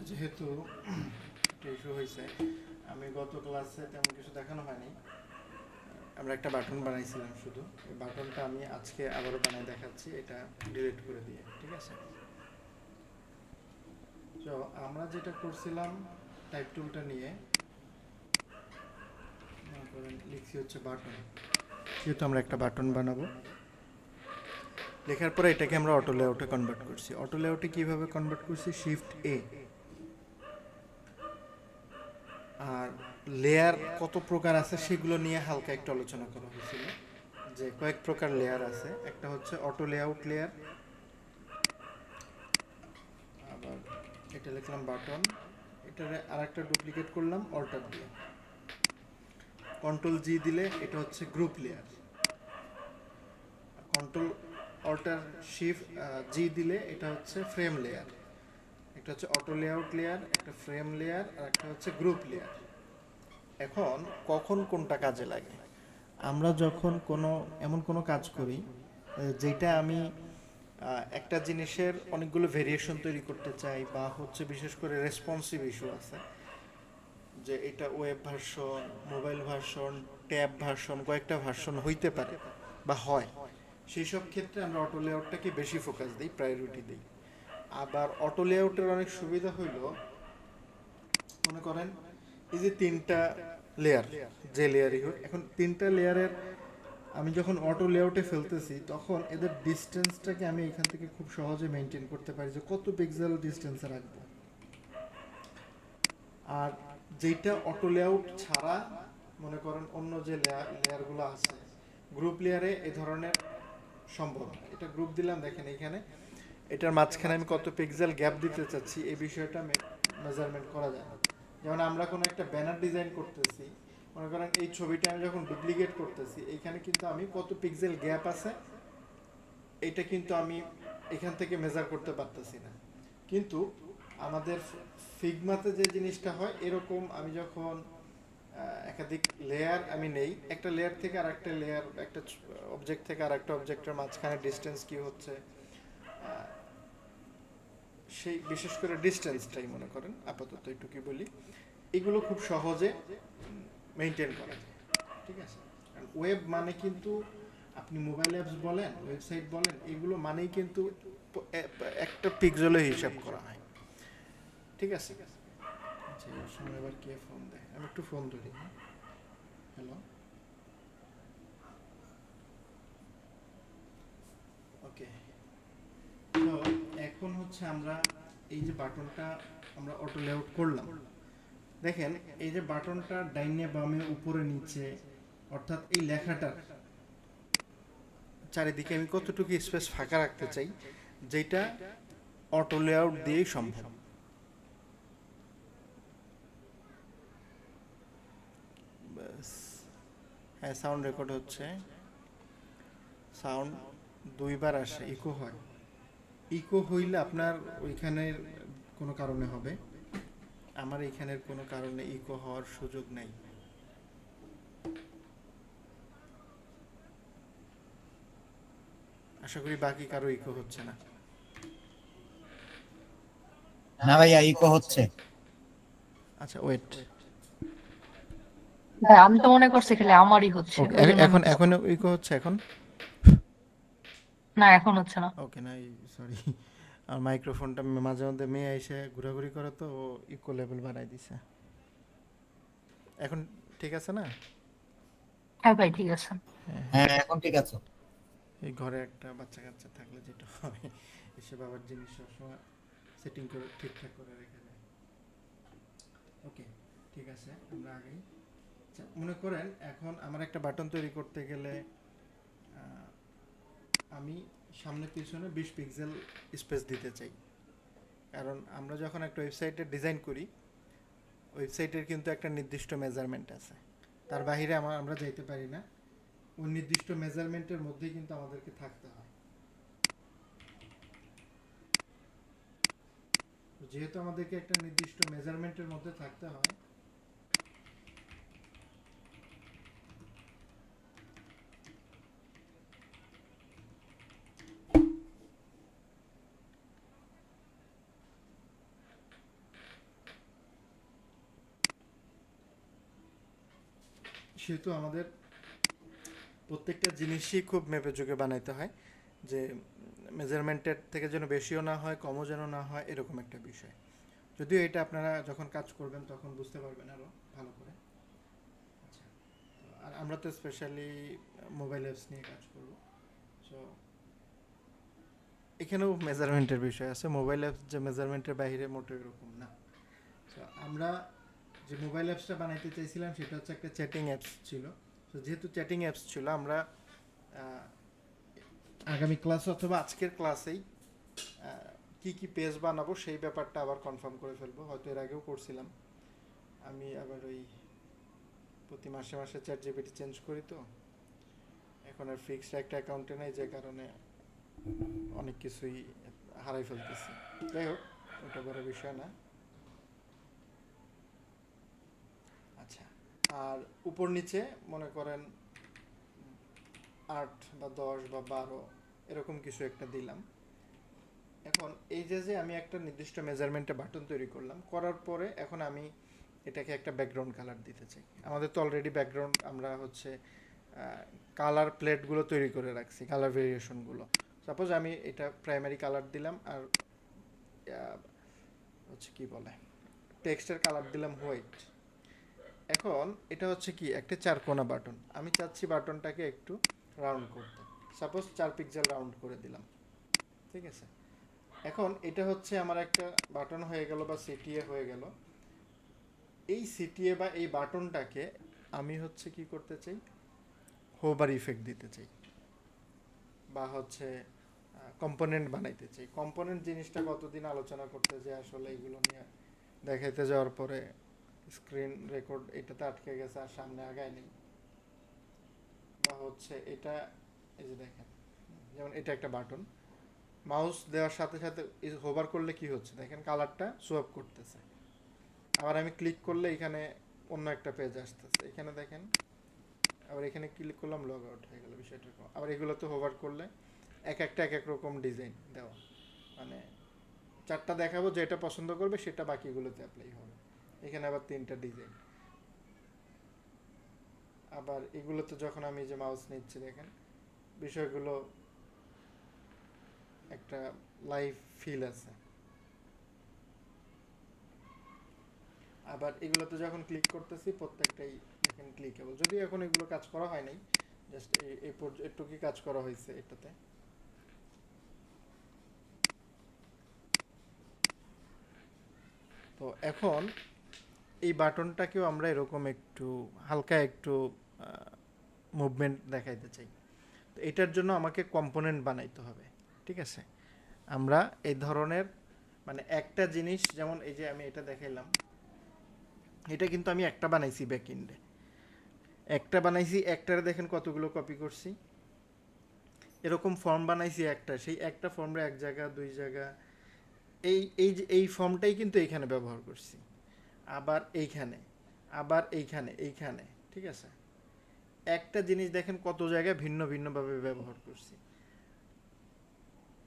যেহেতু ইস্যু হয়েছে, আমি গত ক্লাসে তেমন কিছু দেখানো হয়নি। আমরা একটা বাটন বানাইছিলাম শুধু, এই বাটনটা আমি আজকে আবারও বানিয়ে দেখাচ্ছি, এটা ডিলিট করে দিয়ে। ঠিক আছে, তো আমরা যেটা করছিলাম টাইপ টুলটা নিয়ে লিখছি হচ্ছে বাটন। যেহেতু আমরা একটা বাটন বানাবো, লেখার পরে এটাকে আমরা অটো লেআউটে কনভার্ট করছি। অটো লেআউটে কীভাবে কনভার্ট করছি? শিফট এ। আর লেয়ার কত প্রকার আছে সেগুলো নিয়ে হালকা একটু আলোচনা করা হয়েছিল, যে কয়েক প্রকার লেয়ার আছে। একটা হচ্ছে অটো লেআউট লেয়ার, আবার এটা লিখলাম বাটন, এটারে আর একটা ডুপ্লিকেট করলাম অল্টার দিয়ে, কন্ট্রোল জি দিলে এটা হচ্ছে group layer, control alt shift G দিলে এটা হচ্ছে ফ্রেম লেয়ার। একটা হচ্ছে অটো লেআউট লেয়ার, একটা ফ্রেম লেয়ার, আর একটা হচ্ছে গ্রুপ লেয়ার। এখন কখন কোনটা কাজে লাগে? আমরা যখন এমন কোনো কাজ করি যেটা আমি একটা জিনিসের অনেকগুলো ভেরিয়েশন তৈরি করতে চাই, বা হচ্ছে বিশেষ করে রেসপন্সিভ ইস্যু আছে, যে এটা web version, mobile version, tab version, কয়েকটা ভার্সন হইতে পারে বা হয়, সেই সব ক্ষেত্রে আমরা অটো লেআউটটাকে বেশি ফোকাস দিই, প্রায়োরিটি দিই। আবার অটো লেআউটের অনেক সুবিধা হইল, মনে করেন এই যে তিনটা লেয়ার, যে লেয়ারই হোক, এখন তিনটা লেয়ারের আমি যখন অটো লেআউটে ফেলতেছি তখন এদের ডিস্টেন্সটাকে আমি এখান থেকে খুব সহজে মেনটেন করতে পারি, যে কত পিক্সেল ডিস্টেন্সে রাখবো। আর যেটা অটো লেআউট ছাড়া, মনে করেন অন্য যে লেয়ারগুলো আছে, গ্রুপ লেয়ারে এই ধরনের সম্ভব না। এটা গ্রুপ দিলাম, দেখেন এইখানে এটার মাঝখানে আমি কত পিক্সেল গ্যাপ দিতে চাচ্ছি এই বিষয়টা মেজারমেন্ট করা যায় না। যেমন আমরা কোনো একটা ব্যানার ডিজাইন করতেছি, মনে করেন এই ছবিটা আমি যখন ডুপ্লিকেট করতেছি, এইখানে কিন্তু আমি কত পিক্সেল গ্যাপ আছে এটা কিন্তু আমি এখান থেকে মেজার করতে পারতেছি না। কিন্তু আমাদের ফিগমাতে যে জিনিসটা হয় এরকম, আমি যখন একাধিক লেয়ার আমি নেই, একটা লেয়ার থেকে আর একটা লেয়ার, একটা অবজেক্ট থেকে আর একটা অবজেক্টের মাঝখানে ডিস্টেন্স কি হচ্ছে, সেই বিশেষ করে ডিস্টেন্সটাই মনে করেন আপাতত একটু কি বলি, এগুলো খুব সহজে মেনটেন করা যায়। ঠিক আছে, ওয়েব মানে কিন্তু আপনি মোবাইল অ্যাপস বলেন, ওয়েবসাইট বলেন, এগুলো মানেই কিন্তু একটা পিক্সেলে হিসাব করা হয়। ঠিক আছে, আচ্ছা এই সময় আবার কে ফোন দেয়, আমি একটু ফোন ধরি। হ্যালো, ওকে। তো এখন হচ্ছে আমরা এই যে বাটনটা আমরা অটো লেআউট করলাম, দেখেন এই যে বাটনটা ডাইনে বামে উপরে নিচে, অর্থাৎ এই লেখাটার চারিদিকে আমি কতটুকু স্পেস ফাঁকা রাখতে চাই, যেটা অটো লেআউট দিয়েই সম্ভব। হ্যাঁ, সাউন্ড রেকর্ড হচ্ছে, সাউন্ড দুইবার আসে, ইকো হয়। ইকো হইলে আপনার ওইখানের কোনো কারণে হবে, আমার এইখানের কোনো কারণে ইকো হওয়ার সুযোগ নেই। আশা করি বাকি কারো ইকো হচ্ছে না। না ভাইয়া, ইকো হচ্ছে। আচ্ছা ওয়েট, ভাই আমি তো মনে করছি খালি আমারই হচ্ছে, ওকে, ওই জন্য আমি এখন এখন ইকো হচ্ছে এখন। না এখন হচ্ছে না। ওকে, না সরি, আর মাইক্রোফোনটা মাঝে মধ্যে মেয়ে এসে ঘোরাঘুরি করে, তো ও ইকো লেভেল বাড়াই দিছে। এখন ঠিক আছে না? হ্যাঁ ভাই ঠিক আছে। হ্যাঁ হ্যাঁ, হ্যাঁ, এখন ঠিক আছে। এই ঘরে একটা বাচ্চা কাচ্চা থাকলে যেটা হয়, এসে বাবার জিনিস সবসময় সেটিং করে ঠিকঠাক করে রেখে দেয়। ওকে, ঠিক আছে, আমরা আগেই মনে করেন এখন আমার একটা বাটন তৈরি করতে গেলে আমি সামনে পিছনে 20 পিক্সেল স্পেস দিতে চাই। কারণ আমরা যখন একটা ওয়েবসাইটের ডিজাইন করি, ওয়েবসাইটের কিন্তু একটা নির্দিষ্ট মেজারমেন্ট আছে, তার বাহিরে আমরা যাইতে পারি না। ওই নির্দিষ্ট মেজারমেন্টের মধ্যেই কিন্তু আমাদেরকে থাকতে হয়। যেহেতু আমাদেরকে একটা নির্দিষ্ট মেজারমেন্টের মধ্যে থাকতে হয়, সেহেতু আমাদের প্রত্যেকটা জিনিসই খুব মেপে চোখে বানাইতে হয়, যে মেজারমেন্টের থেকে যেন বেশিও না হয় কমও যেন না হয়, এরকম একটা বিষয়। যদিও এটা আপনারা যখন কাজ করবেন তখন বুঝতে পারবেন আরও ভালো করে। আচ্ছা, তো আর আমরা তো স্পেশালি মোবাইল অ্যাপস নিয়ে কাজ করব, সো এখানেও মেজারমেন্টের বিষয় আছে। মোবাইল অ্যাপস যে মেজারমেন্টের বাইরে মোটেও এরকম না। সো আমরা যে মোবাইল অ্যাপসটা বানাইতে চাইছিলাম সেটা হচ্ছে একটা চ্যাটিং অ্যাপস ছিল। তো যেহেতু চ্যাটিং অ্যাপস ছিল, আমরা আগামী ক্লাস অথবা আজকের ক্লাসেই কি কি পেজ বানাবো সেই ব্যাপারটা আবার কনফার্ম করে ফেলবো। হয়তো এর আগেও করছিলাম, আমি আবার ওই প্রতি মাসে মাসে চ্যাট জিপিটি চেঞ্জ করি, তো এখন আর ফিক্সড একটা অ্যাকাউন্টে নেই, যে কারণে অনেক কিছুই হারাই ফেলতেছি। যাই হোক, ওটা বড় বিষয় না। আচ্ছা, আর উপর নিচে মনে করেন 8 বা 10 বা 12 এরকম কিছু একটা দিলাম। এখন এই যে আমি একটা নির্দিষ্ট মেজারমেন্টে বাটন তৈরি করলাম, করার পরে এখন আমি এটাকে একটা ব্যাকগ্রাউন্ড কালার দিতে চাই। আমাদের তো অলরেডি ব্যাকগ্রাউন্ড আমরা হচ্ছে কালার প্লেটগুলো তৈরি করে রাখছি, কালার ভেরিয়েশনগুলো। সাপোজ আমি এটা প্রাইমারি কালার দিলাম, আর হচ্ছে কি বলে টেক্সটের কালার দিলাম হোয়াইট। এখন এটা হচ্ছে কি একটা চারকোনা বাটন, আমি চাচ্ছি বাটনটাকে একটু রাউন্ড করতে। সাপোজ 4 পিক্সেল রাউন্ড করে দিলাম, ঠিক আছে। এখন এটা হচ্ছে আমার একটা বাটন হয়ে গেল বা সিটিএ হয়ে গেল। এই সিটিএ বা এই বাটনটাকে আমি হচ্ছে কি করতে চাই, হোভার ইফেক্ট দিতে চাই, বা হচ্ছে কম্পোনেন্ট বানাইতে চাই। কম্পোনেন্ট জিনিসটা কতদিন আলোচনা করতে যে আসলে এগুলো নিয়ে দেখাইতে যাওয়ার পরে স্ক্রিন রেকর্ড এটাতে আটকে গেছে আর সামনে আগায় নেই। বা হচ্ছে এটা, এই যে দেখেন, যেমন এটা একটা বাটন, মাউস দেওয়ার সাথে সাথে হোভার করলে কি হচ্ছে দেখেন, কালারটা সোয়াপ করতেছে। আবার আমি ক্লিক করলে এখানে অন্য একটা পেজ আসতেছে, এখানে দেখেন। আবার এখানে ক্লিক করলাম, লগ আউট হয়ে গেল বিষয়টা। আবার এগুলো তো হোভার করলে এক একটা এক এক রকম ডিজাইন দেওয়া, মানে 4টা দেখাবো, যেটা পছন্দ করবে সেটা বাকিগুলোতে অ্যাপ্লাই হবে। এখানে আবার 3টা ডিজাইন। আবার এগুলোতে যখন আমি যে মাউস নিচ্ছি দেখেন, বিষয়গুলো একটা লাইভ ফিল আছে। আবার এগুলোতে যখন ক্লিক করতেছি প্রত্যেকটাই দেখেন ক্লিকেবল, যদিও এখন এগুলো কাজ করা হয় নাই, জাস্ট এটুকুই কাজ করা হয়েছে এটাতে। তো এখন এই বাটনটাকেও আমরা এরকম একটু হালকা একটু মুভমেন্ট দেখাইতে চাই। তো এটার জন্য আমাকে কম্পোনেন্ট বানাইতে হবে, ঠিক আছে। আমরা এই ধরনের মানে একটা জিনিস, যেমন এই যে আমি এটা দেখাইলাম, এটা কিন্তু আমি একটা বানাইছি ব্যাকএন্ডে, একটা বানাইছি, একটারে দেখেন কতগুলো কপি করছি। এরকম ফর্ম বানাইছি একটা, সেই একটা ফর্মে এক জায়গা 2 জায়গা, এই ফর্মটাই কিন্তু এইখানে ব্যবহার করছি। আবার এইখানে, আবার এইখানে, ঠিক আছে। একটা জিনিস দেখেন কত জায়গায় ভিন্ন ভিন্নভাবে ব্যবহার করছি।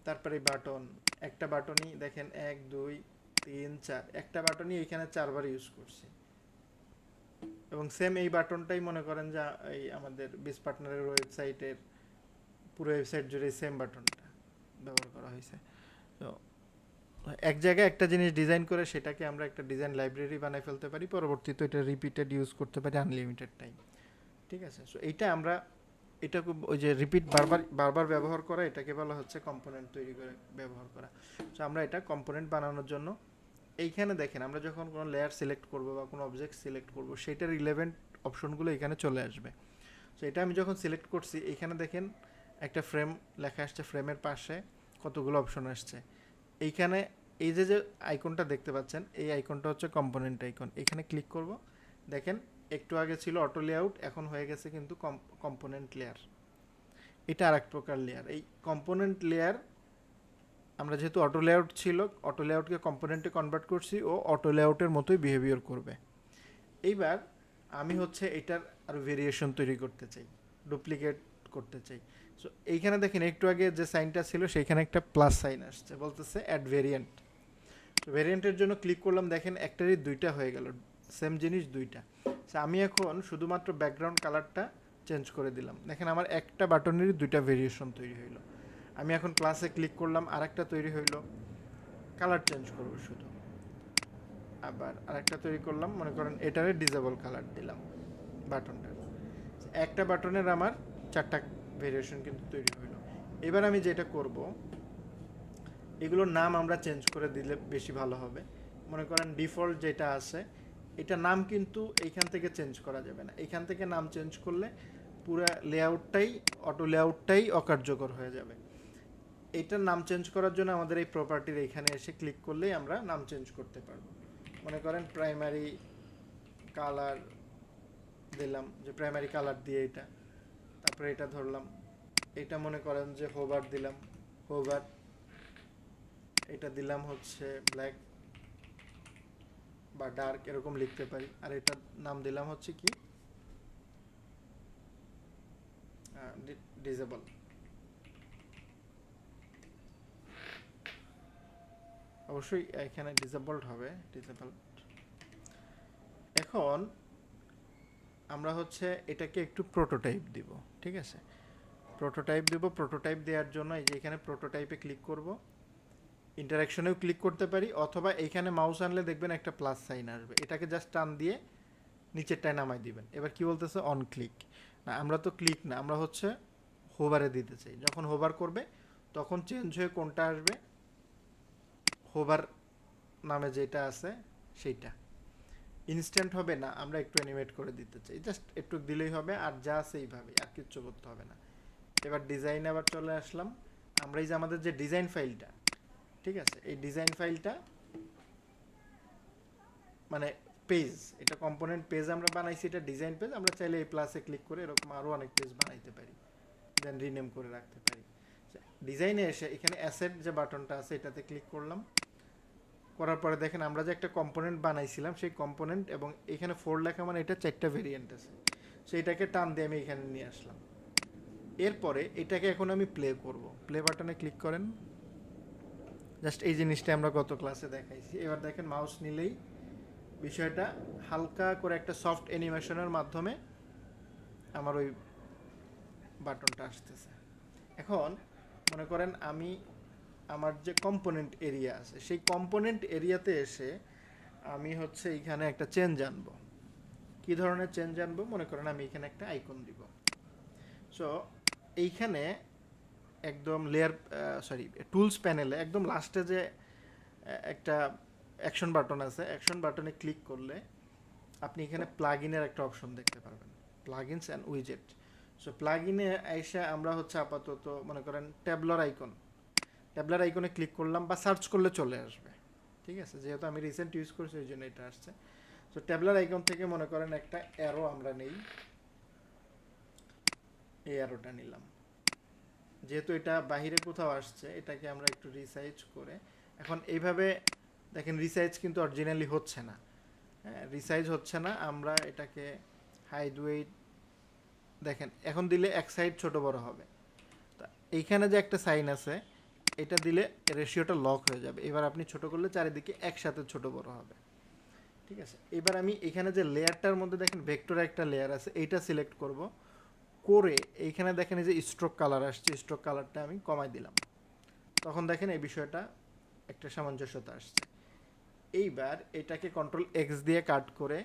তারপরে বাটন, একটা বাটনই দেখেন 1 2 3 4, একটা বাটনই এখানে 4বার ইউজ করছি। এবং সেম এই বাটনটাই মনে করেন যে এই আমাদের বিস পার্টনারের ওয়েবসাইটের পুরো ওয়েবসাইট জুড়ে সেম বাটনটা ব্যবহার করা হয়েছে। তো এক জায়গায় একটা জিনিস ডিজাইন করে সেটাকে আমরা একটা ডিজাইন লাইব্রেরি বানাই ফেলতে পারি, পরবর্তীতে এটা রিপিটেড ইউজ করতে পারি আনলিমিটেড টাইম, ঠিক আছে। সো এইটা আমরা এটাকে ওই যে রিপিট বারবার ব্যবহার করা, এটাকে বলা হচ্ছে কম্পোনেন্ট তৈরি করে ব্যবহার করা। সো আমরা এটা কম্পোনেন্ট বানানোর জন্য এইখানে দেখেন, আমরা যখন কোনো লেয়ার সিলেক্ট করব বা কোনো অবজেক্ট সিলেক্ট করব, সেটার রিলেভেন্ট অপশনগুলো এখানে চলে আসবে। সো এটা আমি যখন সিলেক্ট করছি, এখানে দেখেন একটা ফ্রেম লেখা আসছে, ফ্রেমের পাশে কতগুলো অপশন আসছে। এইখানে এই যে আইকনটা দেখতে পাচ্ছেন, এই আইকনটা হচ্ছে কম্পোনেন্ট আইকন। এখানে ক্লিক করব, দেখেন একটু আগে ছিল অটো লেআউট, এখন হয়ে গেছে কিন্তু কম্পোনেন্ট লেয়ার। এটা আর এক প্রকার লেয়ার। এই কম্পোনেন্ট লেয়ার আমরা যেহেতু অটো লেআউট ছিল, অটো লেআউটকে কম্পোনেন্টে কনভার্ট করছি, ও অটো লেআউটের মতোই বিহেভিয়ার করবে। এইবার আমি হচ্ছে এটার আরও ভেরিয়েশন তৈরি করতে চাই, ডুপ্লিকেট করতে চাই। সো এইখানে দেখেন একটু আগে যে সাইনটা ছিল সেইখানে একটা প্লাস সাইন আসছে, বলতেছে অ্যাড ভেরিয়েন্ট। ভেরিয়েন্টের জন্য ক্লিক করলাম, দেখেন একটারই 2টা হয়ে গেল, সেম জিনিস 2টা। আমি এখন শুধুমাত্র ব্যাকগ্রাউন্ড কালারটা চেঞ্জ করে দিলাম। দেখেন আমার একটা বাটনেরই দুইটা ভেরিয়েশন তৈরি হইলো। আমি এখন ক্লাসে ক্লিক করলাম, আরেকটা তৈরি হইলো, কালার চেঞ্জ করবো শুধু। আবার আরেকটা তৈরি করলাম, মনে করেন এটারে ডিজেবল কালার দিলাম বাটনটার। একটা বাটনের আমার 4টা ভেরিয়েশন কিন্তু তৈরি হইলো। এবার আমি যেটা করব, এগুলোর নাম আমরা চেঞ্জ করে দিলে বেশি ভালো হবে। মনে করেন ডিফল্ট যেটা আছে এটা নাম কিন্তু এইখান থেকে চেঞ্জ করা যাবে না। এইখান থেকে নাম চেঞ্জ করলে পুরো লেআউটটাই, অটো লেআউটটাই অকার্যকর হয়ে যাবে। এইটার নাম চেঞ্জ করার জন্য আমাদের এই প্রপার্টির এইখানে এসে ক্লিক করলেই আমরা নাম চেঞ্জ করতে পারবো। মনে করেন প্রাইমারি কালার দিলাম, যে প্রাইমারি কালার দিয়ে এটা, তারপরে এটা ধরলাম, এটা মনে করেন যে হোভার দিলাম, হোভার, এটা দিলাম হচ্ছে ব্ল্যাক বা ডার্ক এরকম লিখতে পারি। আর এটার নাম দিলাম হচ্ছে কি ডিজেবল। অবশ্যই এখানে ডিসেবলড হবে, ডিসেবলড। এখন আমরা হচ্ছে এটাকে একটু প্রোটোটাইপ দিব, ঠিক আছে? প্রোটোটাইপ দিব। প্রোটোটাইপ দেওয়ার জন্য এই যে এখানে প্রোটোটাইপে ক্লিক করব, ইন্টারাকশনেও ক্লিক করতে পারি, অথবা এইখানে মাউস আনলে দেখবেন একটা প্লাস সাইন আসবে, এটাকে জাস্ট টান দিয়ে নিচেরটায় নামাই দিবেন। এবার কি বলতেছে, অন ক্লিক। না, আমরা তো ক্লিক না, আমরা হচ্ছে হোভারে দিতে চাই। যখন হোভার করবে তখন চেঞ্জ হয়ে কোনটা আসবে, হোভার নামে যেটা আছে সেইটা। ইনস্ট্যান্ট হবে না, আমরা একটু অ্যানিমেট করে দিতে চাই, জাস্ট একটু দিলেই হবে। আর যা আছে এইভাবে, আর কিচ্ছু করতে হবে না। এবার ডিজাইনে আবার চলে আসলাম। আমরা এই যে আমাদের যে ডিজাইন ফাইলটা, ঠিক আছে, এই ডিজাইন ফাইলটা মানে পেজ, এটা কম্পোনেন্ট পেজ আমরা বানাইছি, এটা ডিজাইন পেজ। আমরা চাইলে এই প্লাসে ক্লিক করে এরকম আরও অনেক পেজ বানাইতে পারি, দেন রিনেম করে রাখতে পারি। ডিজাইনে এসে এখানে অ্যাসেট যে বাটনটা আছে এটাতে ক্লিক করলাম, করার পরে দেখেন আমরা যে একটা কম্পোনেন্ট বানাইছিলাম সেই কম্পোনেন্ট, এবং এখানে 4 লেখা মানে এটা 4টা ভেরিয়েন্ট আছে, সেইটাকে টান দিয়ে আমি এখানে নিয়ে আসলাম। এরপরে এটাকে এখন আমি প্লে করব। প্লে বাটনে ক্লিক করেন, জাস্ট এই জিনিসটা আমরা গত ক্লাসে দেখাইছি। এবার দেখেন মাউস নিলেই বিষয়টা হালকা করে একটা সফট অ্যানিমেশনের মাধ্যমে আমার ওই বাটনটা আসতেছে। এখন মনে করেন আমি আমার যে কম্পোনেন্ট এরিয়া আছে সেই কম্পোনেন্ট এরিয়াতে এসে আমি হচ্ছে এইখানে একটা চেঞ্জ আনবো। কী ধরনের চেঞ্জ আনবো, মনে করেন আমি এখানে একটা আইকন দিব। সো এইখানে একদম লেয়ার টুলস প্যানেলে একদম লাস্টে যে একটা অ্যাকশন বাটন আছে, অ্যাকশন বাটনে ক্লিক করলে আপনি এখানে প্লাগ ইনের একটা অপশন দেখতে পারবেন, প্লাগ ইনস অ্যান্ড উইজেট। সো প্লাগ ইনে এসে আমরা হচ্ছে আপাতত মনে করেন ট্যাবলার আইকনে ক্লিক করলাম, বা সার্চ করলে চলে আসবে, ঠিক আছে? যেহেতু আমি রিসেন্ট ইউজ করছি ওই জন্য এটা আসছে। সো ট্যাবলার আইকন থেকে মনে করেন একটা অ্যারো আমরা নেই, এই অ্যারোটা নিলাম। যেহেতু এটা বাহিরে কোথাও আসছে, এটাকে আমরা একটু রিসাইজ করে, এখন এইভাবে দেখেন রিসাইজ কিন্তু অরিজিনালি হচ্ছে না। হ্যাঁ, রিসাইজ হচ্ছে না। আমরা এটাকে হাইড ওয়েট, দেখেন এখন দিলে এক সাইড ছোট বড় হবে। তা এইখানে যে একটা সাইন আছে এটা দিলে রেশিওটা লক হয়ে যাবে। এবার আপনি ছোট করলে চারিদিকে একসাথে ছোট বড় হবে, ঠিক আছে? এবার আমি এখানে যে লেয়ারটার মধ্যে দেখেন ভেক্টরে একটা লেয়ার আছে, এইটা সিলেক্ট করব, করে এইখানে দেখেন এই যে স্ট্রোক কালার আসছে, স্ট্রোক কালারটা আমি কমাই দিলাম। তখন দেখেন এই বিষয়টা একটা সামঞ্জস্যতা আসছে। এইবার এটাকে কন্ট্রোল এক্স দিয়ে কাট করে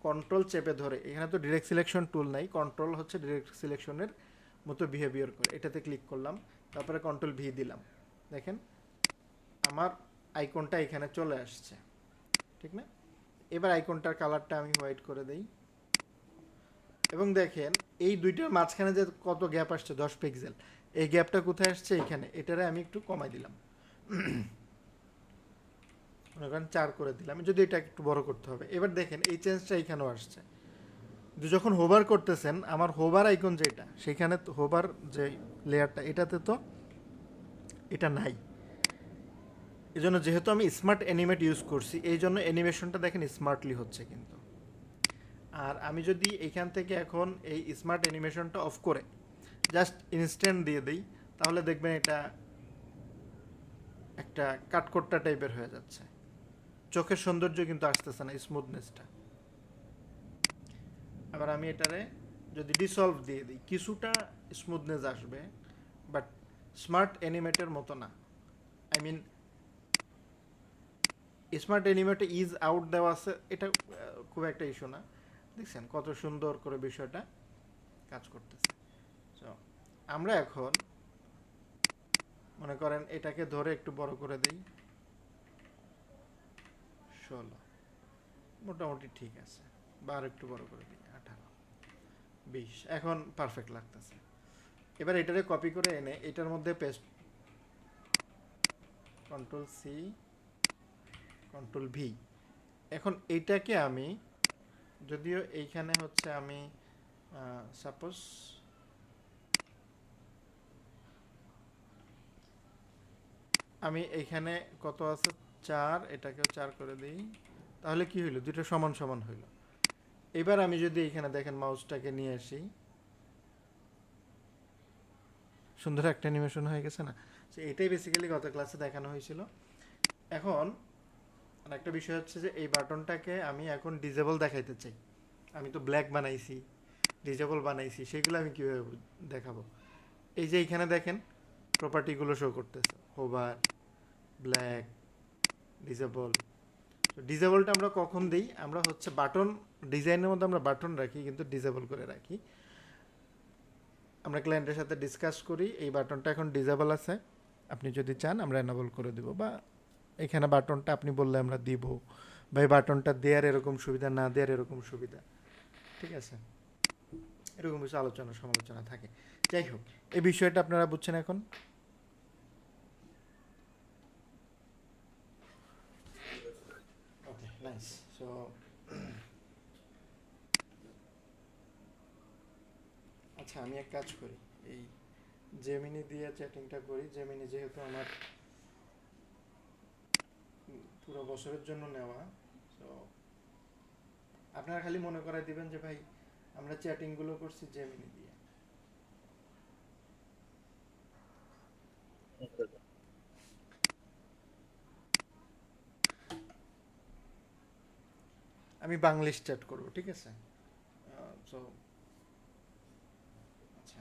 কন্ট্রোল চেপে ধরে, এখানে তো ডিরেক্ট সিলেকশন টুল নাই, কন্ট্রোল হচ্ছে ডিরেক্ট সিলেকশনের মতো বিহেভিয়ার করে, এটাতে ক্লিক করলাম, তারপরে কন্ট্রোল ভি দিলাম। দেখেন আমার আইকনটা এখানে চলে আসছে, ঠিক না? এবার আইকনটার কালারটা আমি হোয়াইট করে দেই, এবং দেখেন এই দুইটার মাঝখানে যে কত গ্যাপ আসছে 10 পিক্সেল, এই গ্যাপটা কোথায় আসছে, এখানে। এটারে আমি একটু কমাই দিলাম, মনে করেন 4 করে দিলাম, যদি এটা একটু বড় করতে হবে। এবার দেখেন এই চেঞ্জটা এখানেও আসছে। যখন হোভার করতেছেন, আমার হোভার আইকন যেটা, সেখানে হোভার যে লেয়ারটা এটাতে তো এটা নাই। এই জন্য যেহেতু আমি স্মার্ট অ্যানিমেট ইউজ করছি, এই জন্য অ্যানিমেশনটা দেখেন স্মার্টলি হচ্ছে কিন্তু। আর আমি যদি এখান থেকে এখন এই স্মার্ট অ্যানিমেশনটা অফ করে জাস্ট ইনস্ট্যান্ট দিয়ে দিই, তাহলে দেখবেন এটা একটা কাটকোট্টা টাইপের হয়ে যাচ্ছে, চোখের সৌন্দর্য কিন্তু আসতেছে না, স্মুথনেসটা। আবার আমি এটারে যদি ডিসলভ দিয়ে দিই কিছুটা স্মুথনেস আসবে, বাট স্মার্ট অ্যানিমেটের মতো না। আই মিন স্মার্ট অ্যানিমেটে ইজ আউট দেওয়া আছে, এটা খুব একটা ইস্যু না। দেখছেন কত সুন্দর করে বিষয়টা কাজ করতেছে। তো আমরা এখন মনে করেন এটাকে ধরে একটু বড় করে দিই, 16 মোটামুটি ঠিক আছে, বা আর একটু বড় করে দিই 18, 20, এখন পারফেক্ট লাগতেছে। এবার এটারে কপি করে এনে এটার মধ্যে paste, control C control V. এখন এইটাকে আমি যদিও এইখানে হচ্ছে আমি সাপোজ আমি এইখানে কত আছে 4, এটাকেও 4 করে দিই, তাহলে কি হইলো, দুটো সমান সমান হইল। এবার আমি যদি এইখানে দেখেন মাউসটাকে নিয়ে আসি, সুন্দর একটা অ্যানিমেশন হয়ে গেছে না? তো এটাই বেসিক্যালি গত ক্লাসে দেখানো হয়েছিল। এখন একটা বিষয় হচ্ছে যে এই বাটনটাকে আমি এখন ডিজেবল দেখাইতে চাই। আমি তো ব্ল্যাক বানাইছি, ডিজেবল বানাইছি, সেগুলো আমি কীভাবে দেখাবো? এই যে এইখানে দেখেন প্রপার্টিগুলো শো করতেছে, হোভার, ব্ল্যাক, ডিজেবল। ডিজেবলটা আমরা কখন দিই? আমরা হচ্ছে বাটন ডিজাইনের মধ্যে আমরা বাটন রাখি কিন্তু ডিজেবল করে রাখি। আমরা ক্লায়েন্টের সাথে ডিসকাস করি এই বাটনটা এখন ডিজেবল আছে, আপনি যদি চান আমরা এনেবল করে দিব, বা এখানে বাটনটা আপনি বললে আমরা দিব, বা এই বাটনটা দেওয়ার এরকম সুবিধা, না দেওয়ার এরকম সুবিধা, ঠিক আছে? এরকম কিছু আলোচনা সমালোচনা থাকে। যাই হোক, এই বিষয়টা আপনারা বুঝছেন এখন? ওকে, নাইস। সো আচ্ছা, আমি এক কাজ করি, এই জেমিনি দিয়ে চ্যাটিংটা করি। জেমিনি যেহেতু আমার পুরো বছরের জন্য নেওয়া, তো আপনারা খালি মনে করাই দিবেন যে ভাই আমরা চ্যাটিংগুলো করছি জেমিনি দিয়ে। আমি বাংলিশ চ্যাট করব, ঠিক আছে? সো আচ্ছা,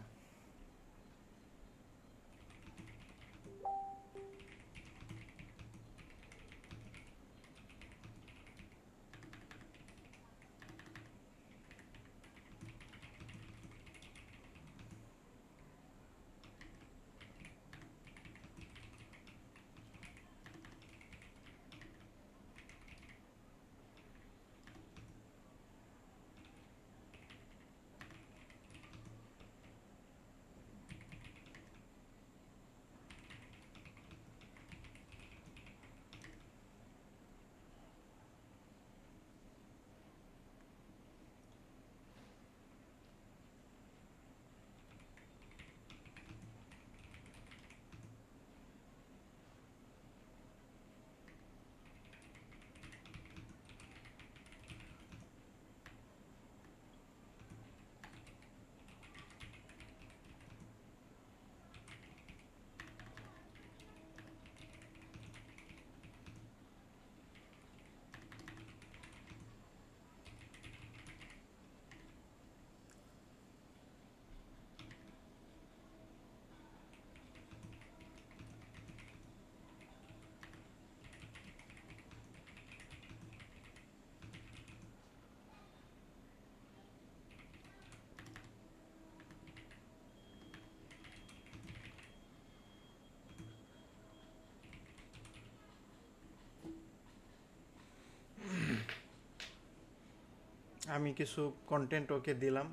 আমি কিছু কন্টেন্ট ওকে দিলাম,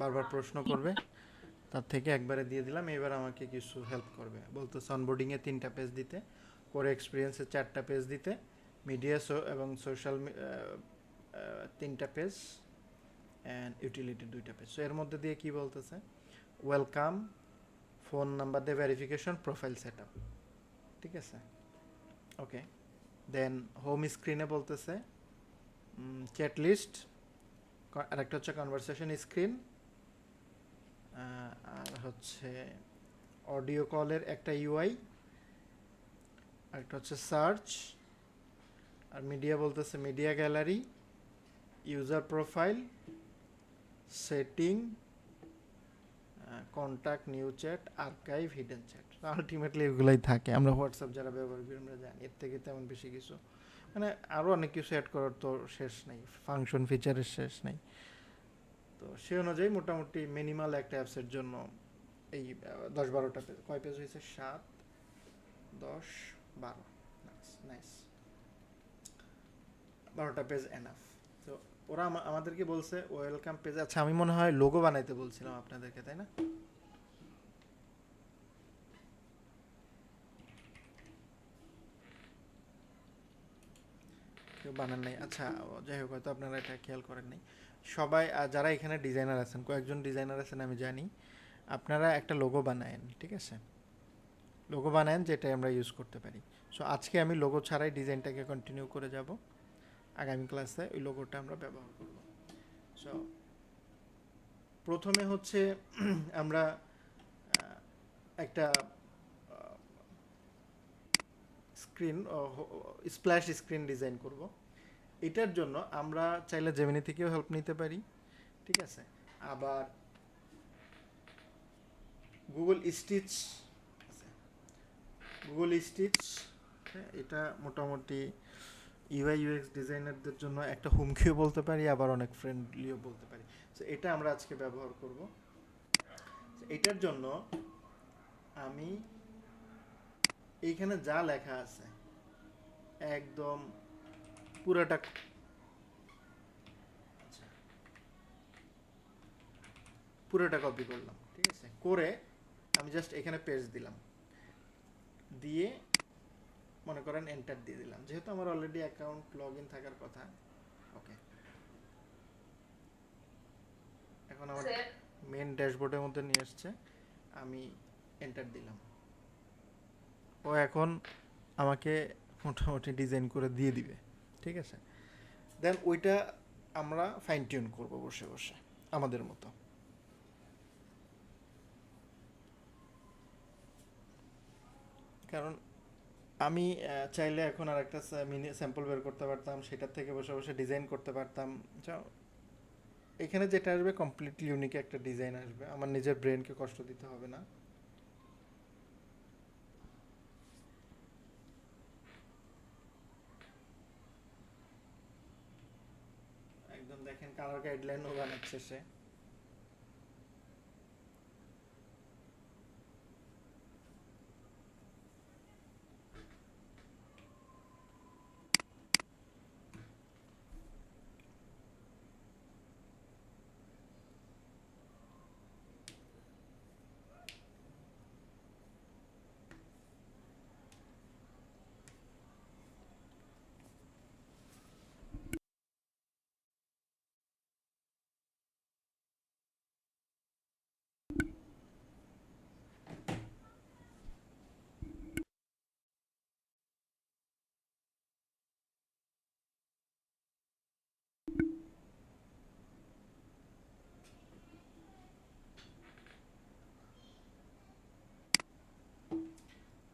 বারবার প্রশ্ন করবে, তার থেকে একবারে দিয়ে দিলাম। এবার আমাকে কিছু হেল্প করবে, বলতো অনবোর্ডিংয়ে 3টা পেজ দিতে, কোরে এক্সপিরিয়েন্সে 4টা পেজ দিতে, মিডিয়া এবং সোশ্যাল 3টা পেজ, অ্যান্ড ইউটিলিটি 2টা পেজ। সো এর মধ্যে দিয়ে কি বলতেছে? ওয়েলকাম, ফোন নাম্বার দিয়ে ভেরিফিকেশন, প্রোফাইল সেট আপ, ঠিক আছে? ওকে, দেন হোম স্ক্রিনে বলতেছে চ্যাট লিস্ট, আর একটা হচ্ছে কনভারসেশন স্ক্রিন, আর হচ্ছে অডিও কলের একটা ইউআই, আর একটা হচ্ছে সার্চ, আর মিডিয়া বলতেছে media gallery, user profile, setting, contact, new chat, archive, hidden chat, ultimately এগুলাই থাকে। আমরা হোয়াটসঅ্যাপ যারা ব্যবহার করি আমরা জানি, এর থেকে তেমন বেশি কিছু মানে আরও অনেক কিছু অ্যাড করার তো শেষ নেই, ফাংশন ফিচারের শেষ নেই। তো সে অনুযায়ী মোটামুটি মিনিমাল একটা অ্যাপসের জন্য এই 10-12টা পেজ, কয় পেজ হয়েছে, 7, 10, 12, নাইস, 12টা পেজ এনাফ। তো ওরা আমাদেরকে বলছে ওয়েলকাম পেজ। আচ্ছা আমি মনে হয় লোগো বানাইতে বলছিলাম আপনাদেরকে, তাই না? কেউ বানান নাই, আচ্ছা যাই হোক, হয়তো আপনারা এটা খেয়াল করেন নাই। সবাই যারা এখানে ডিজাইনার আছেন, কয়েকজন ডিজাইনার আছেন আমি জানি, আপনারা একটা লোগো বানায়েন, ঠিক আছে? লোগো বানায়েন যেটা আমরা ইউজ করতে পারি। সো আজকে আমি লোগো ছাড়াই ডিজাইনটাকে কন্টিনিউ করে যাব, আগামী ক্লাসে ওই লোগোটা আমরা ব্যবহার করব। সো প্রথমে হচ্ছে আমরা একটা স্ক্রিন, স্প্ল্যাশ স্ক্রিন ডিজাইন করব। এটার জন্য আমরা চাইলে জেমিনি থেকেও হেল্প নিতে পারি, ঠিক আছে? আবার গুগল স্টিচ আছে, গুগল স্টিচ, এটা মোটামুটি ইউআই ইউএক্স ডিজাইনারদের জন্য একটা হুমকিও বলতে পারি, আবার অনেক ফ্রেন্ডলিও বলতে পারি। সো এটা আমরা আজকে ব্যবহার করব। এটার জন্য আমি এইখানে যা লেখা আছে একদম পুরাটা, আচ্ছা পুরোটা কপি করলাম, ঠিক আছে? করে আমি জাস্ট এখানে পেজ দিলাম, দিয়ে মনে করেন এন্টার দিয়ে দিলাম, যেহেতু আমার অলরেডি অ্যাকাউন্ট লগ ইন থাকার কথা। ওকে, এখন আমার মেন ড্যাশবোর্ডের মধ্যে নিয়ে এসছে, আমি এন্টার দিলাম, ও এখন আমাকে মোটামুটি ডিজাইন করে দিয়ে দিবে, ঠিক আছে? দেন ওইটা আমরা ফাইন টিউন করবো বসে বসে আমাদের মতো। কারণ আমি চাইলে এখন আর একটা মিনি স্যাম্পল বের করতে পারতাম, সেটার থেকে বসে বসে ডিজাইন করতে পারতাম। এখানে যেটা আসবে কমপ্লিটলি ইউনিক একটা ডিজাইন আসবে, আমার নিজের ব্রেনকে কষ্ট দিতে হবে না। একদম দেখেন কালার গাইডলাইনও বানাচ্ছে সে।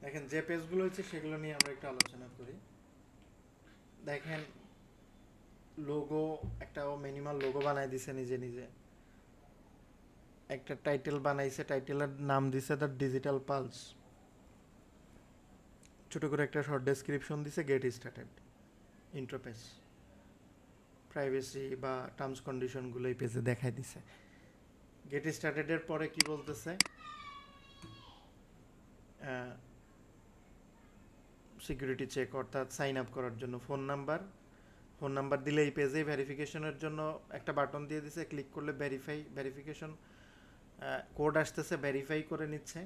দেখেন যে পেজগুলো হচ্ছে সেগুলো নিয়ে আমরা একটু আলোচনা করি। দেখেন লোগো, একটা মিনিমাল লোগো বানাই দিছে নিজে নিজে, একটা টাইটেল বানাইছে, টাইটেলের নাম দিছে দ্য ডিজিটাল পালস, ছোট করে একটা শর্ট ডেসক্রিপশন দিছে, get started, intro page, privacy বা টার্মস কন্ডিশনগুলো এই পেজে দেখাই দিছে। গেট স্টার্টেডের পরে কি বলতেছে, সিকিউরিটি চেক, অর্থাৎ সাইন আপ করার জন্য ফোন নাম্বার দিলে এই পেজে ভেরিফিকেশনের জন্য একটা বাটন দিয়ে দিছে, ক্লিক করলে ভেরিফিকেশন কোড আসতেছে, ভেরিফাই করে নিচ্ছে,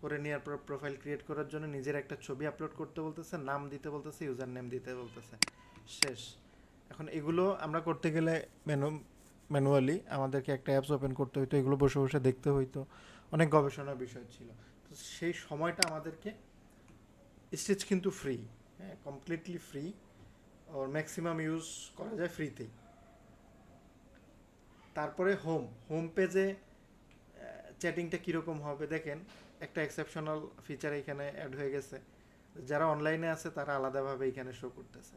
করে নেওয়ার পর প্রোফাইল ক্রিয়েট করার জন্য নিজের একটা ছবি আপলোড করতে বলতেছে, নাম দিতে বলতেছে, ইউজার নেম দিতে বলতেছে, শেষ। এখন এগুলো আমরা করতে গেলে ম্যানুয়ালি আমাদেরকে একটা অ্যাপস ওপেন করতে হইতো, এগুলো বসে বসে দেখতে হইতো, অনেক গবেষণার বিষয় ছিল। তো সেই সময়টা আমাদেরকে, স্টিচ কিন্তু ফ্রি, হ্যাঁ কমপ্লিটলি ফ্রি, ওর ম্যাক্সিমাম ইউজ করা যায় ফ্রিতেই। তারপরে হোম পেজে চ্যাটিংটা কীরকম হবে দেখেন, একটা এক্সেপশনাল ফিচার এখানে অ্যাড হয়ে গেছে, যারা অনলাইনে আছে তারা আলাদাভাবে এখানে শো করতেছে,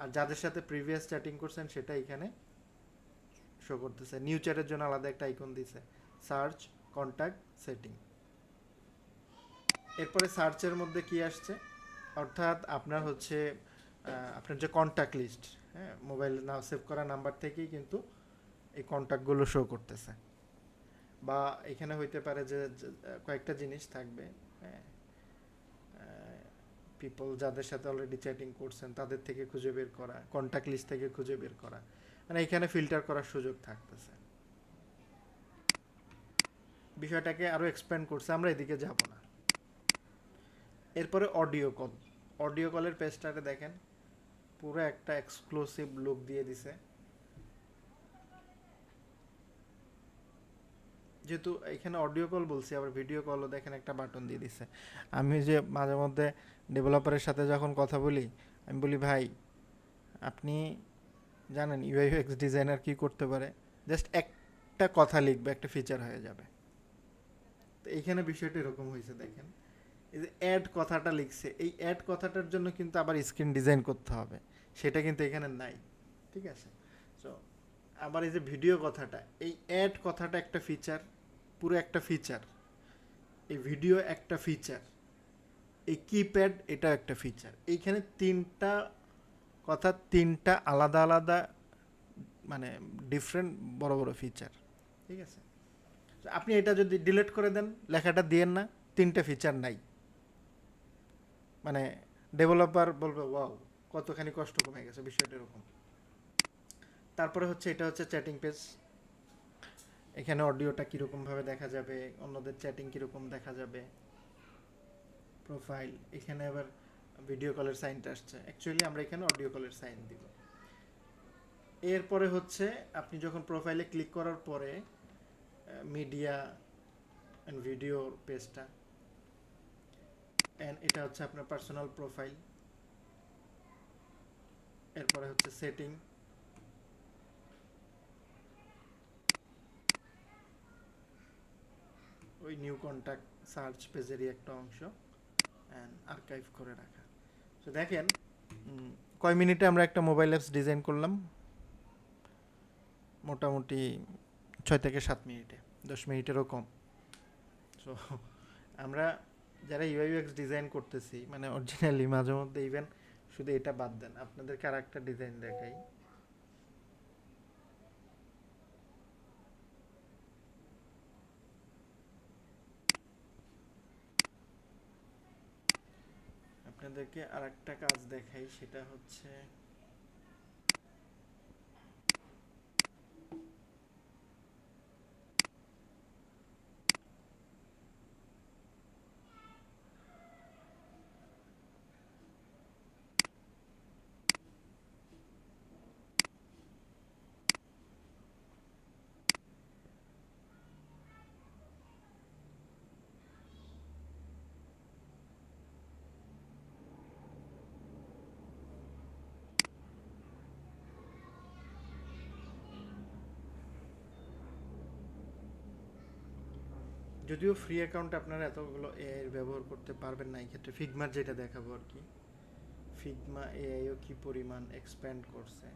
আর যাদের সাথে প্রিভিয়াস চ্যাটিং করছেন সেটা এখানে শো করতেছে। নিউ চ্যাটের জন্য আলাদা একটা আইকন দিছে, সার্চ, কন্ট্যাক্ট, সেটিং। এরপরে সার্চের মধ্যে কি আসছে, অর্থাৎ আপনার হচ্ছে আপনার যে কন্ট্যাক্ট লিস্ট, হ্যাঁ, মোবাইল না সেভ করা নাম্বার থেকেই কিন্তু এই কন্ট্যাক্টগুলো শো করতেছে। বা এখানে হইতে পারে যে কয়েকটা জিনিস থাকবে, হ্যাঁ, পিপল যাদের সাথে অলরেডি চ্যাটিং করছেন তাদের থেকে খুঁজে বের করা, কন্ট্যাক্ট লিস্ট থেকে খুঁজে বের করা, মানে এখানে ফিল্টার করার সুযোগ থাকতেছে। বিষয়টাকে আরও এক্সপ্যান্ড করছে, আমরা এদিকে যাব না। এরপরে অডিও কল। অডিও কলের পেজটাতে দেখেন পুরো একটা এক্সক্লুসিভ লুক দিয়ে দিছে। যেহেতু এখানে অডিও কল বলছি, আবার ভিডিও কলও দেখেন একটা বাটন দিয়ে দিছে। আমি যে মাঝে মধ্যে ডেভেলপারের সাথে যখন কথা বলি, আমি বলি ভাই আপনি জানেন ইউআই ইউএক্স ডিজাইনার কী করতে পারে, জাস্ট একটা কথা লিখবে, একটা ফিচার হয়ে যাবে। তো এইখানে বিষয়টা এরকম হয়েছে, দেখেন এই যে অ্যাড কথাটা লিখছে, এই অ্যাড কথাটার জন্য কিন্তু আবার স্ক্রিন ডিজাইন করতে হবে, সেটা কিন্তু এখানে নাই। ঠিক আছে, সো আবার এই যে ভিডিও কথাটা, এই অ্যাড কথাটা একটা ফিচার, পুরো একটা ফিচার। এই ভিডিও একটা ফিচার, এই কিপ্যাড এটা একটা ফিচার। এইখানে তিনটা কথা, তিনটা আলাদা আলাদা মানে ডিফারেন্ট বড় বড় ফিচার। ঠিক আছে, আপনি এটা যদি ডিলিট করে দেন, লেখাটা দিয়েন না, তিনটা ফিচার নাই, মানে ডেভেলপার বলবে ওয়াও কতখানি কষ্ট কমে গেছে, বিষয়টা এরকম। তারপরে হচ্ছে এটা হচ্ছে চ্যাটিং পেজ। এখানে অডিওটা কীরকমভাবে দেখা যাবে, অন্যদের চ্যাটিং কীরকম দেখা যাবে, প্রোফাইল। এখানে আবার ভিডিও কলের সাইনটা আসছে, অ্যাকচুয়ালি আমরা এখানে অডিও কলের সাইন দিব। এরপরে হচ্ছে আপনি যখন প্রোফাইলে ক্লিক করার পরে মিডিয়া অ্যান্ড ভিডিও পেজটা, অ্যান্ড এটা হচ্ছে আপনার পার্সোনাল প্রোফাইল। এরপরে হচ্ছে সেটিং, ওই নিউ কন্ট্যাক্ট সার্চ পেজেরই একটা অংশ, অ্যান্ড আর্কাইভ করে রাখা। তো দেখেন কয় মিনিটে আমরা একটা মোবাইল অ্যাপস ডিজাইন করলাম, মোটামুটি 6 থেকে 7 মিনিটে, 10 মিনিটেরও কম। সো আমরা যারা ইউআই ইউএক্স ডিজাইন করতেছি, মানে অরিজিনালি মাঝে মধ্যে ইভেন শুধু এটা বাদ দেন, আপনাদেরকে আর একটা ডিজাইন দেখাই। আপনাদেরকে আর একটা কাজ দেখাই, সেটা হচ্ছে যদিও ফ্রি অ্যাকাউন্ট আপনারা এতগুলো এআই ব্যবহার করতে পারবেন না, এই ক্ষেত্রে ফিগমার যেটা দেখাবো আর কি, ফিগমা এআইও কি পরিমাণ এক্সপ্যান্ড করছে।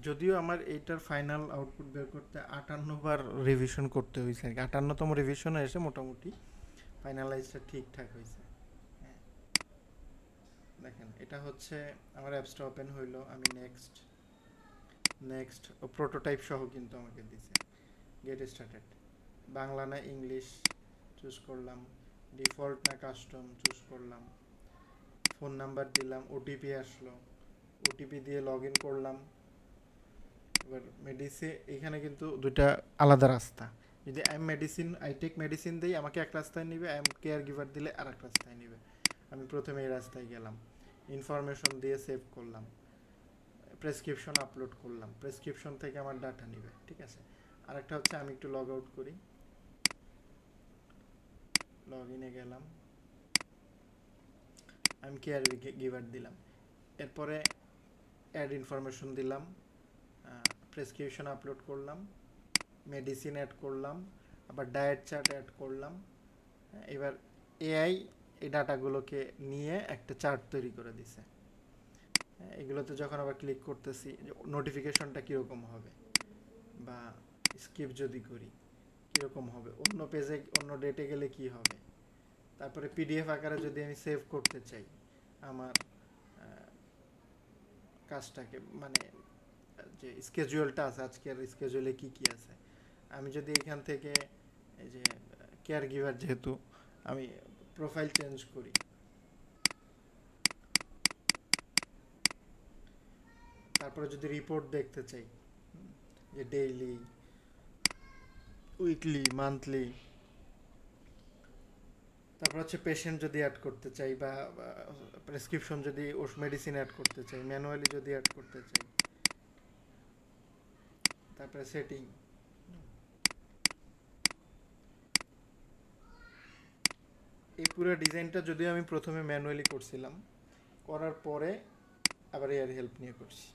যদিও আমার এইটার ফাইনাল আউটপুট বের করতে 58 বার রিভিশন করতে হয়েছে, 58তম রিভিশনে এসে মোটামুটি ফাইনালাইজটা ঠিকঠাক হয়েছে। দেখেন এটা হচ্ছে আমার অ্যাপসটা ওপেন হইলো, আমি নেক্সট নেক্সট ও প্রোটোটাইপ সহ কিন্তু আমাকে দিছে। গেট স্টার্টেড, বাংলা না ইংলিশ চুজ করলাম, ডিফল্ট না কাস্টম চুজ করলাম, ফোন নাম্বার দিলাম, ওটিপি আসলো, ওটিপি দিয়ে লগ ইন করলাম। এবার মেডিসিন, এখানে কিন্তু দুইটা আলাদা রাস্তা। যদি I am medicine, I take medicine দিই আমাকে এক রাস্তায় নিবে, আই এম কেয়ার গিভার দিলে আর এক রাস্তায় নিবে। আমি প্রথমে এই রাস্তায় গেলাম, ইনফরমেশন দিয়ে সেভ করলাম, প্রেসক্রিপশন আপলোড করলাম, প্রেসক্রিপশন থেকে আমার ডাটা নিবে, ঠিক আছে। আরেকটা হচ্ছে আমি একটু লগ আউট করি, লগ ইনে গেলাম, আমি কেয়ার গিভার দিলাম, এরপরে অ্যাড ইনফরমেশন দিলাম, প্রেসক্রিপশন আপলোড করলাম, মেডিসিন অ্যাড করলাম, আবার ডায়েট চার্ট অ্যাড করলাম। এবার এআই এই ডাটাগুলোকে নিয়ে একটা চার্ট তৈরি করে দিছে। এগুলোতে যখন আবার ক্লিক করতেছি, নোটিফিকেশনটা কীরকম হবে বা স্কিপ যদি করি কীরকম হবে, অন্য পেজে অন্য ডেটে গেলে কি হবে, তারপরে পিডিএফ আকারে যদি আমি সেভ করতে চাই আমার কাজটাকে, মানে যে স্কেজুয়ালটা আছে আজকের স্কেজুয়ালে কি কি আছে, আমি যদি এখান থেকে এই যে কেয়ার গিভার, যেহেতু আমি প্রোফাইল চেঞ্জ করি, তারপরে যদি রিপোর্ট দেখতে চাই, যে ডেইলি, উইকলি, মান্থলি, তারপর হচ্ছে পেশেন্ট যদি অ্যাড করতে চাই বা প্রেসক্রিপশন যদি মেডিসিন অ্যাড করতে চাই, ম্যানুয়ালি যদি অ্যাড করতে চাই, তারপরে সেটিং। এই পুরো ডিজাইনটা যদিও আমি প্রথমে ম্যানুয়ালি করছিলাম, করার পরে আবার এর হেল্প নিয়ে করছি।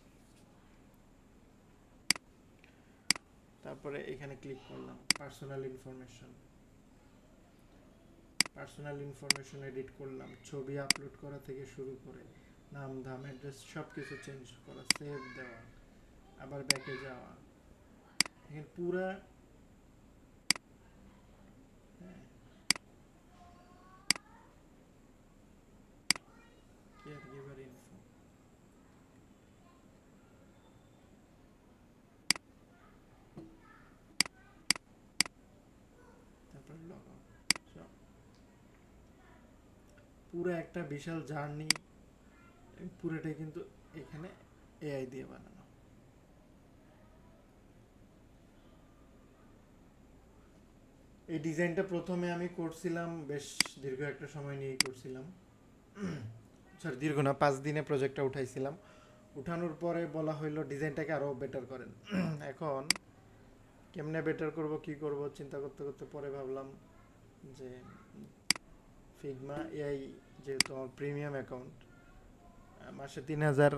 তারপরে এখানে ক্লিক করলাম, personal information, personal information edit করলাম, ছবি আপলোড করা থেকে শুরু করে নাম ধাম অ্যাড্রেস সব কিছু চেঞ্জ করা, সেভ দেওয়া, আবার ব্যাকে যাওয়া, এখানে পুরা কেয়ার গিভার ইনফো, তারপর লগ আউট, সব পুরো একটা বিশাল জার্নি, পুরোটাই কিন্তু এখানে এআই দিয়ে বানানো। এই ডিজাইনটা প্রথমে আমি করছিলাম, বেশ দীর্ঘ একটা সময় নিয়েই করছিলাম, সরি দীর্ঘ না, 5 দিনে প্রজেক্টটা উঠাইছিলাম। উঠানোর পরে বলা হইলো ডিজাইনটাকে আরও বেটার করেন। এখন কেমনে বেটার করব কি করব চিন্তা করতে করতে পরে ভাবলাম যে ফিগমা এআই, যেহেতু আমার প্রিমিয়াম অ্যাকাউন্ট, মাসে 3000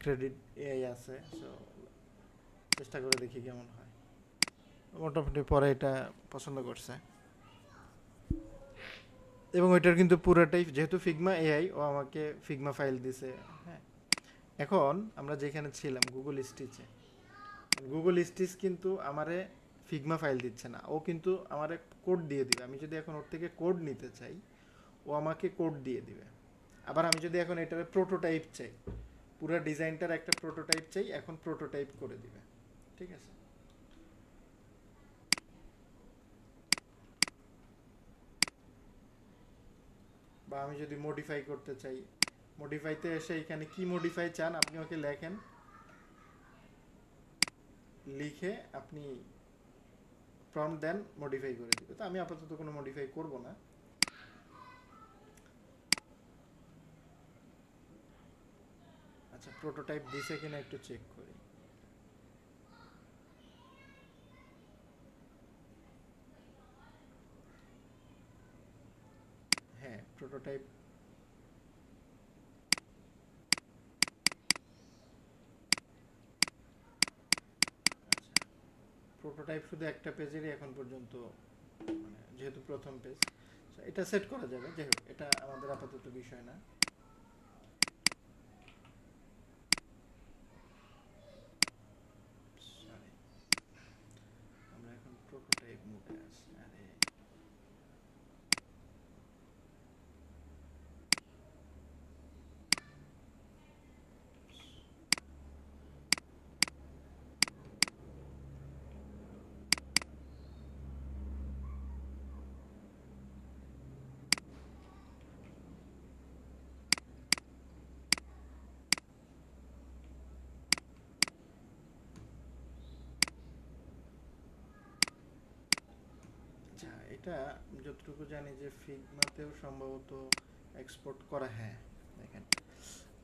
ক্রেডিট এআই আছে, সো চেষ্টা করে দেখি কেমন হয়। মোটামুটি পরে এটা পছন্দ করছে, এবং ওইটার কিন্তু পুরোটাই যেহেতু ফিগমা এআই, ও আমাকে ফিগমা ফাইল দিছে। হ্যাঁ, এখন আমরা যেখানে ছিলাম গুগল স্টিচে, গুগল স্টিচ কিন্তু আমারে ফিগমা ফাইল দিচ্ছে না, ও কিন্তু আমারে কোড দিয়ে দিবে। আমি যদি এখন ওর থেকে কোড নিতে চাই, ও আমাকে কোড দিয়ে দিবে। আবার আমি যদি এখন এটার প্রোটোটাইপ চাই, পুরো ডিজাইনটার একটা প্রোটোটাইপ চাই, এখন প্রোটোটাইপ করে দিবে, ঠিক আছে। বা আমি যদি মডিফাই করতে চাই, মডিফাইতে এসে এখানে কি মডিফাই চান আপনি ওকে লেখেন, লিখে আপনি প্রম্পট দেন, মডিফাই করে দিবে। তো আমি আপাতত কোনো মডিফাই করব না। আচ্ছা, প্রোটোটাইপ দিছে কিনা একটু চেক করি। হ্যাঁ, প্রোটোটাইপ প্রোটোটাইপ শুধু একটা পেজেরই এখন পর্যন্ত, মানে যেহেতু প্রথম পেজ, এটা সেট করা যাবে। যাই হোক, এটা আমাদের আপাতত বিষয় না। Sorry, আমরা এখন প্রোটোটাইপ মোডে আছি। আরে এটা যতটুকু জানি যে ফিগমাতেও সম্ভবত এক্সপোর্ট করা, হ্যাঁ দেখেন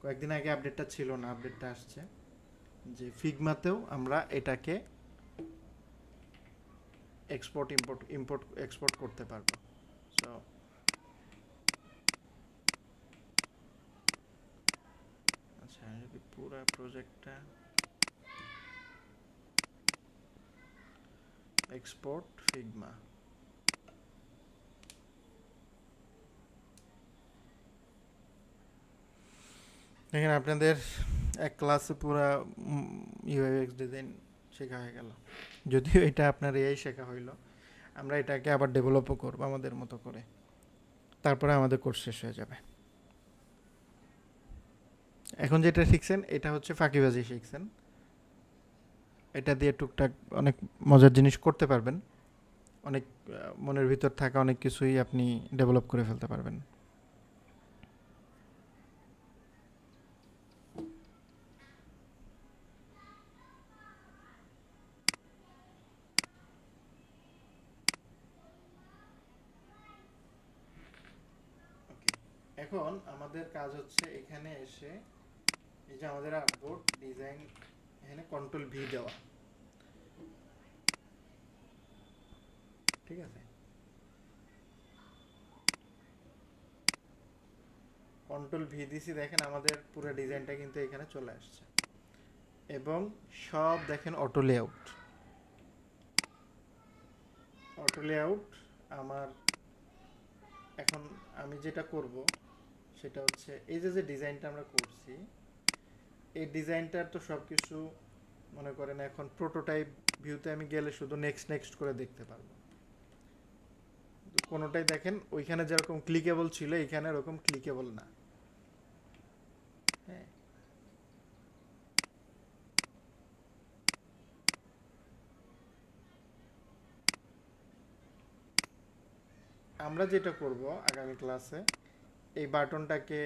কয়েকদিন আগে আপডেটটা ছিল না, আপডেটটা আসছে যে ফিগমাতেও আমরা এটাকে ইম্পোর্ট এক্সপোর্ট করতে পারবো। সো আচ্ছা, যদি পুরো প্রজেক্টটা এক্সপোর্ট ফিগমা, দেখেন আপনাদের এক ক্লাসে পুরো ইউআইএক্স ডিজাইন শেখা হয়ে গেল। যদিও এটা আপনার এআই শেখা হইলো, আমরা এটাকে আবার ডেভেলপও করবো আমাদের মতো করে, তারপরে আমাদের কোর্স শেষ হয়ে যাবে। এখন যেটা শিখছেন এটা হচ্ছে ফাঁকিবাজি শিখছেন, এটা দিয়ে টুকটাক অনেক মজার জিনিস করতে পারবেন, অনেক মনের ভিতর থাকা অনেক কিছুই আপনি ডেভেলপ করে ফেলতে পারবেন। এখন আমাদের কাজ হচ্ছে এখানে এসে এই যে আমাদের আর্টবোর্ড ডিজাইন, এখানে কন্ট্রোল ভি দেওয়া, ঠিক আছে? কন্ট্রোল ভি দিছি, দেখেন আমাদের পুরো ডিজাইনটা কিন্তু এখানে চলে আসছে এবং সব দেখেন অটো লেআউট। অটো লেআউট আমার এখন আমি যেটা করব সেটা হচ্ছে এই যে ডিজাইনটা আমরা করছি, এই ডিজাইনটার তো সব কিছু মনে করেন এখন প্রোটোটাইপ ভিউতে আমি গেলে শুধু নেক্সট নেক্সট করে দেখতে পারবো। কোনোটাই দেখেন ওইখানে যেরকম ক্লিকেবল ছিল এখানে এরকম ক্লিকেবল না। হ্যাঁ, আমরা যেটা করব আগামী ক্লাসে, এই বাটনটাকে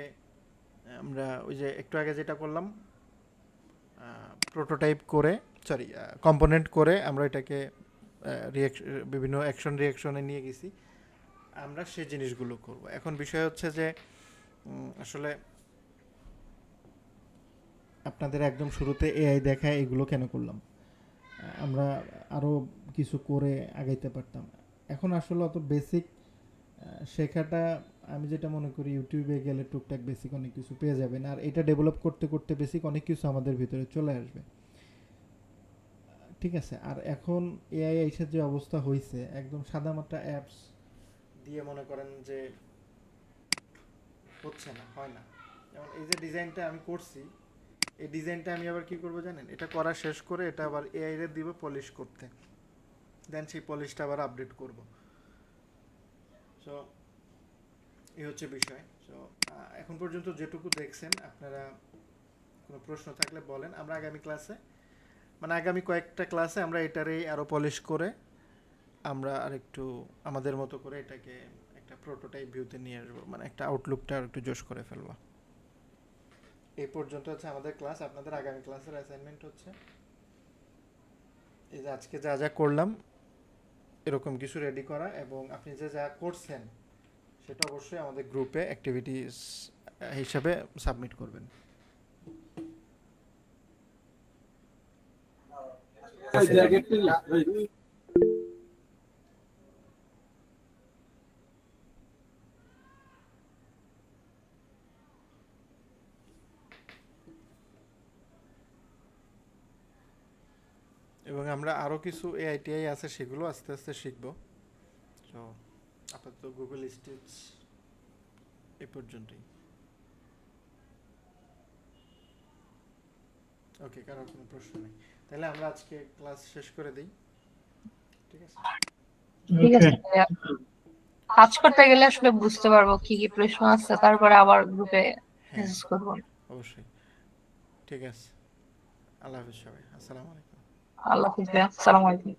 আমরা ওই যে একটু আগে যেটা করলাম প্রোটোটাইপ করে, সরি কম্পোনেন্ট করে আমরা এটাকে বিভিন্ন অ্যাকশন রিয়াকশনে নিয়ে গেছি, আমরা সেই জিনিসগুলো করব। এখন বিষয় হচ্ছে যে আসলে আপনাদের একদম শুরুতে এআই দেখায় এগুলো কেন করলাম, আমরা আরও কিছু করে আগাইতে পারতাম। এখন আসলে অত বেসিক শেখাটা আমি যেটা মনে করি ইউটিউবে গেলে টুকটাক বেসিক অনেক কিছু পেয়ে যাবেন, আর এটা ডেভেলপ করতে করতে বেসিক অনেক কিছু আমাদের ভিতরে চলে আসবে, ঠিক আছে? আর এখন এআই এসে যে অবস্থা হয়েছে, একদম সাদামাটা অ্যাপস দিয়ে মনে করেন যে হচ্ছে না, হয় না। যেমন এই যে ডিজাইনটা আমি করছি, এই ডিজাইনটা আমি আবার কি করব জানেন, এটা করা শেষ করে এটা আবার এআই রে দিব পলিশ করতে, দেন সেই পলিশটা আবার আপডেট করব। সো এই হচ্ছে বিষয়। সো এখন পর্যন্ত যেটুকু দেখছেন, আপনারা কোনো প্রশ্ন থাকলে বলেন, আমরা আগামী ক্লাসে মানে আগামী কয়েকটা ক্লাসে আমরা এটারই আরও পলিশ করে আমরা আরেকটু আমাদের মতো করে এটাকে একটা প্রোটোটাইপ ভিউতে নিয়ে আসবো, মানে একটা আউটলুকটা আর একটু জোশ করে ফেলবো। এই পর্যন্ত হচ্ছে আমাদের ক্লাস। আপনাদের আগামী ক্লাসের অ্যাসাইনমেন্ট হচ্ছে এই যে আজকে যা যা করলাম এরকম কিছু রেডি করা, এবং আপনি যে যা করছেন সেটা অবশ্যই আমাদের গ্রুপে অ্যাক্টিভিটিস হিসাবে সাবমিট করবেন। এবং আমরা আরও কিছু এআইটিআই আছে সেগুলো আস্তে আস্তে শিখব। তো আপাতত গুগল স্টিচ এই পর্যন্তই। ওকে, কারোর কোনো প্রশ্ন নেই, তাহলে আমরা আজকে ক্লাস শেষ করে দিই, ঠিক আছে? ঠিক আছে ভাইয়া। কাজ করতে গেলে আসলে বুঝতে পারবো কি কি প্রশ্ন আছে, তারপরে আবার গ্রুপে হ্যাঁ মেসেজ করবো। অবশ্যই, ঠিক আছে। আল্লাহ হাফিজ সবাই, আসসালামু আলাইকুম। আল্লাহ হাফিজ ভাইয়া, আসসালামু আলাইকুম।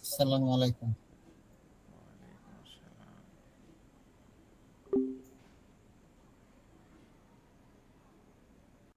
আসসালামু আলাইকুম।